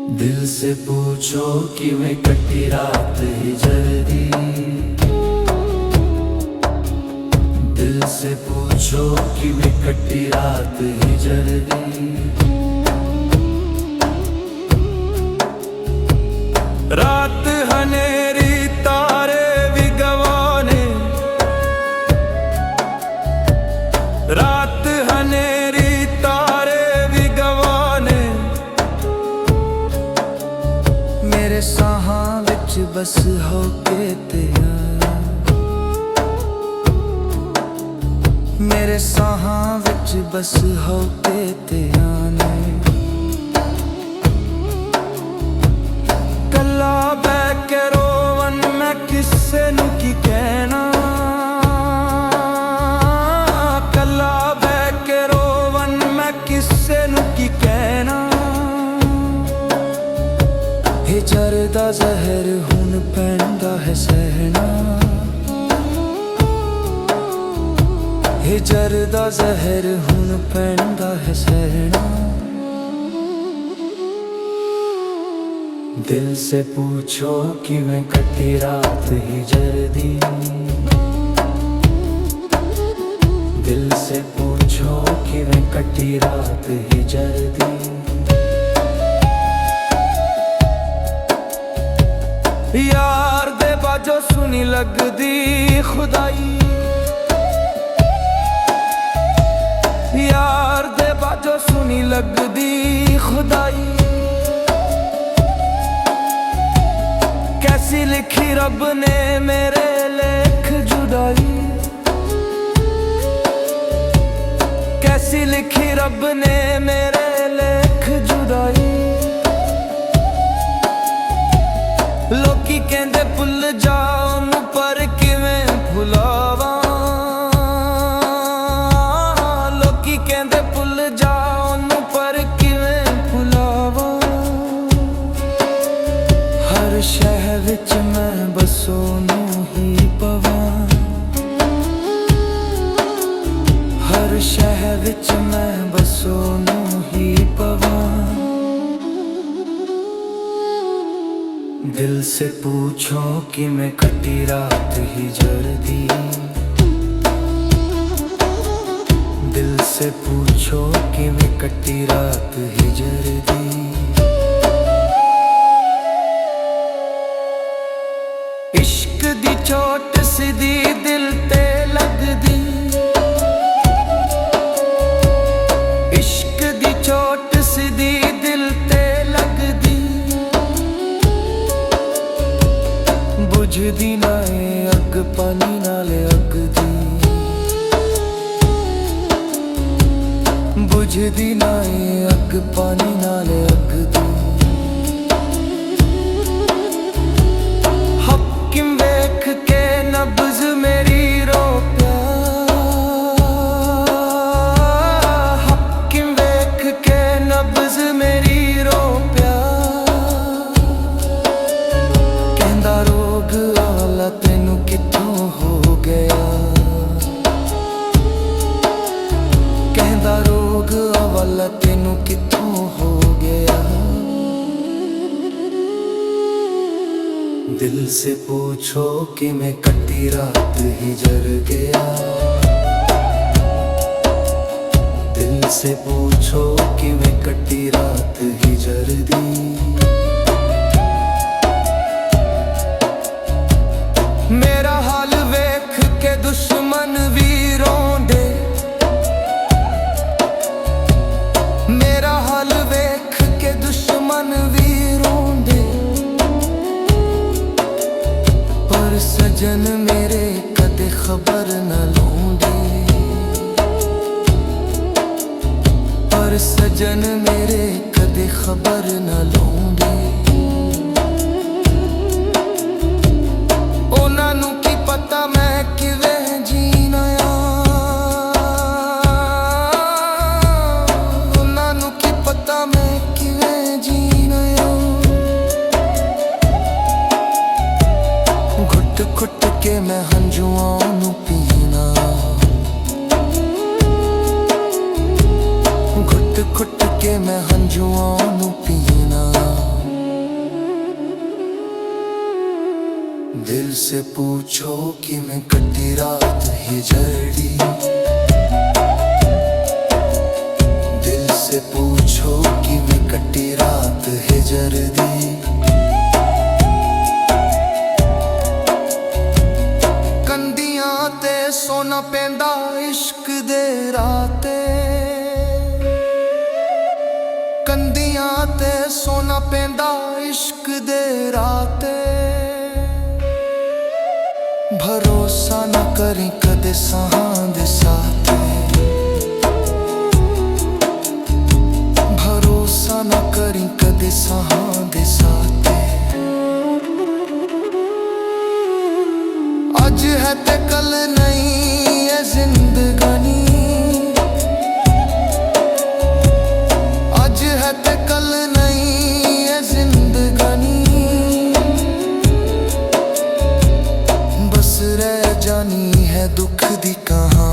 दिल से पूछो कि मैं कटी रात ही जल्दी। दिल से पूछो कि मैं कटी रात ही जल्दी। रात हनेरी तारे भी गवाने, रात हनेरी तारे भी गवाने, मेरे साहां विच बस होके तेरा, मेरे साहां विच बस होके तेरा ने। कला बैठ के रोवन मैं किसे नू की कहना, कला बैठ के रोवन मैं किसे नू की कहना। हिजर दा जहर हुन पैंदा है सहना, हिजर दा जहर हुन पैंदा है सहना। दिल से पूछो कि मैं कटी रात ही जल्दी। दिल से पूछो कि मैं कटी रात ही जल्दी। यार दे बाजो सुनी लगदी खुदाई, यार दे बाजो सुनी लगदी खुदाई। कैसी लिखी रब ने मेरे लेख जुदाई, कैसी लिखी रब ने मेरे लेख जुदाई। लोकी कहंदे भुल जाओ पर किवें भुलावा, लोकी कहंदे भुल जाओ पर किवें भुलावा। हर शह विच मैं बसो नू ही पवां, हर शह विच मैं बसो नू ही पवां। दिल से पूछो कि मैं कटी रात ही जल्दी। दिल से पूछो कि मैं कटी रात ही जल्दी। इश्क दी चोट सीधी दिल ते लगदी, इश्क दी चोट सीधी दिल ते लगदी। बुझदी ना अग पानी नाले अगदी, बुझदी ना अग पानी नाले अगदी। हकीम वेख के नब्ज मेरी रो प्या, हकीम वेख के नब्ज मेरी रो प्या। कहंदा रोग आला तेनू किथों हो गया, कहंदा रोग आला तेनू किथों हो गया। दिल से पूछो कि मैं कटी रात ही जल गया। दिल से पूछो कि मैं कटी रात ही जल दी। मेरा हाल वेख के दुश्मन भी रोंदे, मेरा हाल वेख के दुश्मन भी रोंदे। पर सजन मेरे कदे खबर न लौंदे, पर सजन मेरे कदे खबर न लौंदे। उन्हां नू की पता मैं किवें जीना आ, उन्हां नू की पता मैं किवें जीना आ। घुट घुट के मैं हंजुआं नू पीना, घुट घुट के मैं हंजुआं नू पीना। दिल से पूछो कि मैं कटी रात ही जड़ी, दिल से पूछो कि मैं कटी रात ही जड़ी। कंदियां ते सोना पैंदा इश्क दे राते, कंदियां ते सोना पैंदा इश्क दे राते। भरोसा न करी कदे साहां दे साथे, भरोसा न करी कदे साहां दे साथे। अज है ते कल नहीं है जिंदगानी, अज है ते कल नहीं है जिंदगानी। बस रह जानी है दुख दी कहानी।